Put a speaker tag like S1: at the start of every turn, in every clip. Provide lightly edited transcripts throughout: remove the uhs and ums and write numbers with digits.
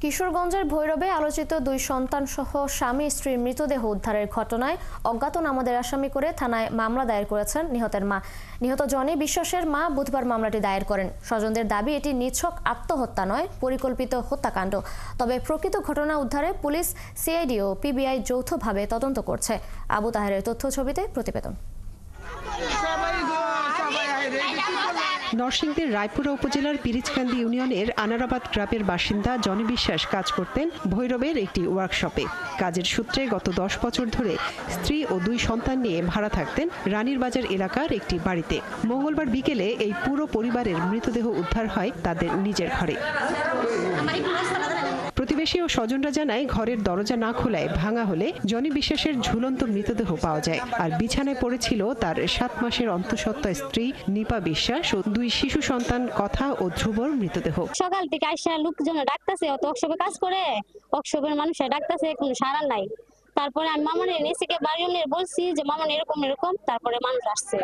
S1: কিশোরগঞ্জের ভৈরবে আলোচিত দুই সন্তান সহ স্বামী স্ত্রীর মৃতদেহ উদ্ধারের ঘটনায় অজ্ঞাতনামাদের আসামি করে থানায় মামলা দায়ের করেছেন নিহতের মা। নিহত জনি বিশ্বাসের মা বুধবার মামলাটি দায়ের করেন। স্বজনদের দাবি এটি নিছক আত্মহত্যা নয়, পরিকল্পিত হত্যাকাণ্ড। তবে প্রকৃত ঘটনা উদ্ধারে পুলিশ, সিআইডি ও পিবিআই যৌথভাবে তদন্ত করছে। আবু তাহেরের তথ্য ছবিতে প্রতিবেদন।
S2: নরসিংদীর রায়পুরা উপজেলার পিরিচকান্দি ইউনিয়নের আনারাবাদ গ্রামের বাসিন্দা জনি বিশ্বাস কাজ করতেন ভৈরবের একটি ওয়ার্কশপে। কাজের সূত্রে গত 10 বছর ধরে স্ত্রী ও 2 সন্তান নিয়ে ভাড়া থাকতেন রানীর বাজার এলাকার একটি বাড়িতে। মঙ্গলবার বিকেলে এই পুরো পরিবারের মৃতদেহ উদ্ধার হয় তাদের নিজের ঘরে। প্রতিবেশী ও স্বজনরা জানায়, ঘরের দরজা না খোলায় ভাঙা হলে জনি বিশ্বাসের ঝুলন্ত মৃতদেহ পাওয়া যায়। আর বিছানায় পড়েছিল তার 7 মাসের অন্তঃসত্ত্বা স্ত্রী নিপা বিশ্বাস ও 2 শিশু সন্তান কথা ও ধ্রুবর মৃতদেহ।
S3: সকাল থেকে আইসা লোকজন ডাকতেছে, অত ওয়ার্কশপে কাজ করে, ওয়ার্কশপের মানুষরা ডাকতেছে, কোনো সাড়া নাই। তারপরে আমি মামনের নিচে বাড়ি বলছি যে মামন এরকম এরকম, তারপরে মানুষ আসছে।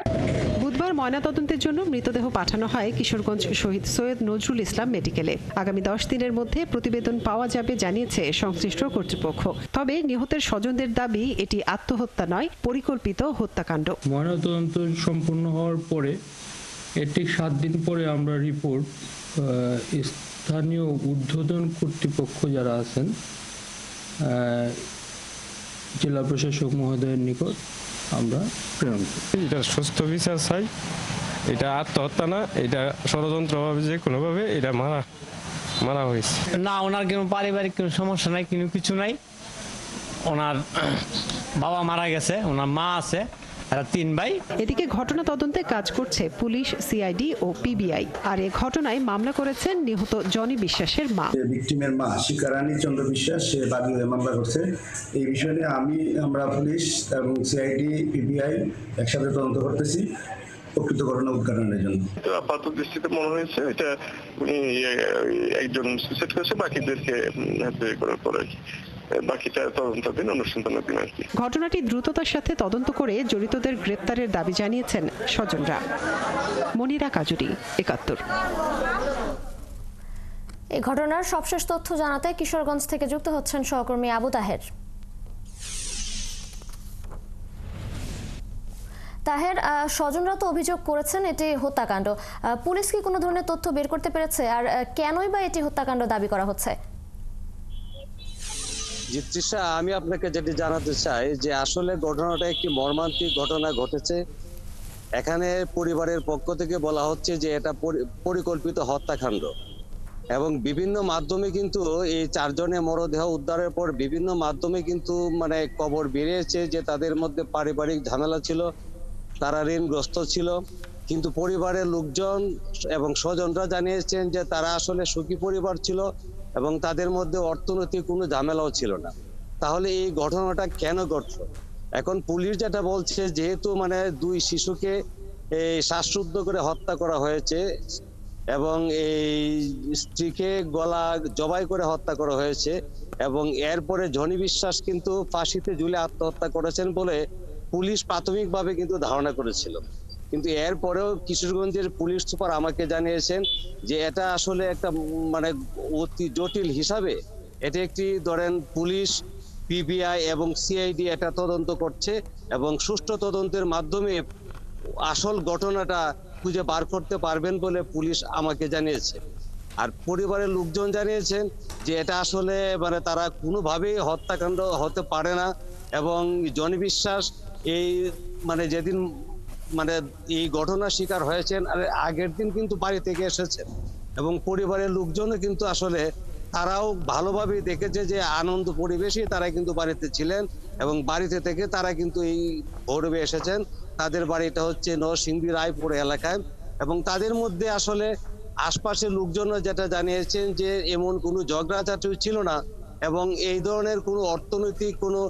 S2: বুধবার ময়নাতদন্তের জন্য মৃতদেহ পাঠানো হয় কিশোরগঞ্জ শহীদ সৈয়দ নজরুল ইসলাম মেডিকেলে। আগামী 10 দিনের মধ্যে প্রতিবেদন পাওয়া যাবে জানিয়েছে সংশ্লিষ্ট কর্তৃপক্ষ। তবে নিহতের স্বজনদের দাবি এটি আত্মহত্যা নয়, পরিকল্পিত হত্যাকাণ্ড।
S4: ময়নাতদন্ত সম্পূর্ণ হওয়ার পরে ঠিক 7 দিন পরে আমরা রিপোর্ট স্থানীয় ঊর্ধ্বতন কর্তৃপক্ষ যারা আছেন জেলা প্রশাসক মহোদয়ের নিকট আমরা প্রেরণ করি।
S5: এটা সুস্থ বিচার চাই, এটা আত্মহত্যা না, এটা ষড়যন্ত্রভাবে যে কোনোভাবে এটা মারা হয়েছে।
S6: না, ওনার কোনো পারিবারিক কোনো সমস্যা নাই, কোনো কিছু নাই। ওনার বাবা মারা গেছে, ওনার মা আছে, আর 3 ভাই।
S2: এদিকে ঘটনা তদন্তে কাজ করছে পুলিশ, সিআইডি ও পিবিআই। আর এই ঘটনায় মামলা করেছেন নিহত জনি বিশ্বাসের মা।
S7: ভিকটিমের মা শিকারানী চন্দ্র বিশ্বাস সে বাদী হয়ে মামলা করছে। এই বিষয় নিয়ে আমরা পুলিশ এবং সিআইডি, পিবিআই একসাথে তদন্ত করতেছি প্রকৃত ঘটনা উদ্ঘাটনের জন্য।
S8: আপাতত দৃষ্টিতে মনে হয়েছে এটা একজন সুইসাইড করেছে, বাকিদেরকে করার পরে বাকিটা তদন্তাধীন, অনুসন্ধানাধীন আর কি।
S2: ঘটনাটি দ্রুততার সাথে তদন্ত করে জড়িতদের গ্রেপ্তারের দাবি জানিয়েছেন স্বজনরা। মনিরা কাজুরি, ৭১।
S1: এই ঘটনার সবশেষ তথ্য জানাতে কিশোরগঞ্জ থেকে যুক্ত হচ্ছেন সহকর্মী আবু তাহের। তাহের, স্বজনরা তো অভিযোগ করেছেন এটি হত্যাকাণ্ড। পুলিশ কি কোনো ধরনের তথ্য বের করতে পেরেছে? আর কেনই বা এটি হত্যাকাণ্ড দাবি করা হচ্ছে?
S9: তৃষা, আমি আপনাকে যেটি জানাতে চাই যে আসলে ঘটনাটা একটি মর্মান্তিক ঘটনা ঘটেছে। এখানে পরিবারের পক্ষ থেকে বলা হচ্ছে যে এটা পরিকল্পিত হত্যাকাণ্ড, এবং বিভিন্ন মাধ্যমে কিন্তু এই 4 জনের মরদেহ উদ্ধারের পর বিভিন্ন মাধ্যমে কিন্তু খবর বেরিয়েছে যে তাদের মধ্যে পারিবারিক ঝামেলা ছিল, তারা ঋণগ্রস্ত ছিল। কিন্তু পরিবারের লোকজন এবং স্বজনরা জানিয়েছেন যে তারা আসলে সুখী পরিবার ছিল এবং তাদের মধ্যে অর্থনৈতিক কোনো ঝামেলাও ছিল না। তাহলে এই ঘটনাটা কেন ঘটল? এখন পুলিশ যেটা বলছে, যেহেতু 2 শিশুকে শ্বাসরুদ্ধ করে হত্যা করা হয়েছে এবং এই স্ত্রীকে গলা জবাই করে হত্যা করা হয়েছে, এবং এরপরে জনি বিশ্বাস কিন্তু ফাঁসিতে ঝুলে আত্মহত্যা করেছেন বলে পুলিশ প্রাথমিকভাবে কিন্তু ধারণা করেছিল। কিন্তু এরপরেও কিশোরগঞ্জের পুলিশ সুপার আমাকে জানিয়েছেন যে এটা আসলে একটা অতি জটিল হিসাবে এটা একটি পুলিশ, পিবিআই এবং সিআইডি এটা তদন্ত করছে এবং সুষ্ঠু তদন্তের মাধ্যমে আসল ঘটনাটা খুঁজে বার করতে পারবেন বলে পুলিশ আমাকে জানিয়েছে। আর পরিবারের লোকজন জানিয়েছেন যে এটা আসলে তারা কোনোভাবেই হত্যাকাণ্ড হতে পারে না, এবং জনি বিশ্বাস এই যেদিন এই ঘটনার শিকার হয়েছেন আর আগের দিন কিন্তু বাড়ি থেকে এসেছেন, এবং পরিবারের লোকজনও কিন্তু আসলে তারাও ভালোভাবে দেখেছে যে আনন্দ পরিবেশে তারা কিন্তু বাড়িতে ছিলেন, এবং বাড়িতে থেকে তারা কিন্তু এই ভৈরবে এসেছেন। তাদের বাড়িটা হচ্ছে নরসিংদী রায়পুর এলাকায়, এবং তাদের মধ্যে আসলে আশপাশের লোকজনও যেটা জানিয়েছেন যে এমন কোনো ঝগড়াঝাটি ছিল না, এবং এই ধরনের কোনো অর্থনৈতিক কোনো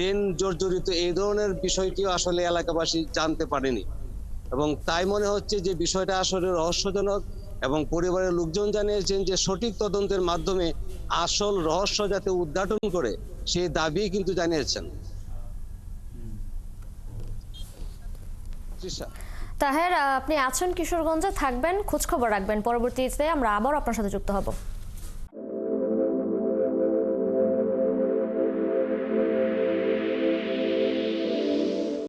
S9: ঋণ জর্জরিত এই ধরনের বিষয়টিও আসলে এলাকাবাসী জানতে পারেনি, এবং তাই মনে হচ্ছে যে বিষয়টা আসলে রহস্যজনক। এবং পরিবারের লোকজন জানিয়েছেন যে সঠিক তদন্তের মাধ্যমে আসল রহস্য যাতে উদ্ঘাটন করে সেই দাবি কিন্তু জানিয়েছেন।
S1: তাহের, আপনি আছেন কিশোরগঞ্জে, থাকবেন, খোঁজখবর রাখবেন। পরবর্তীতে আমরা আবার আপনার সাথে যুক্ত হব।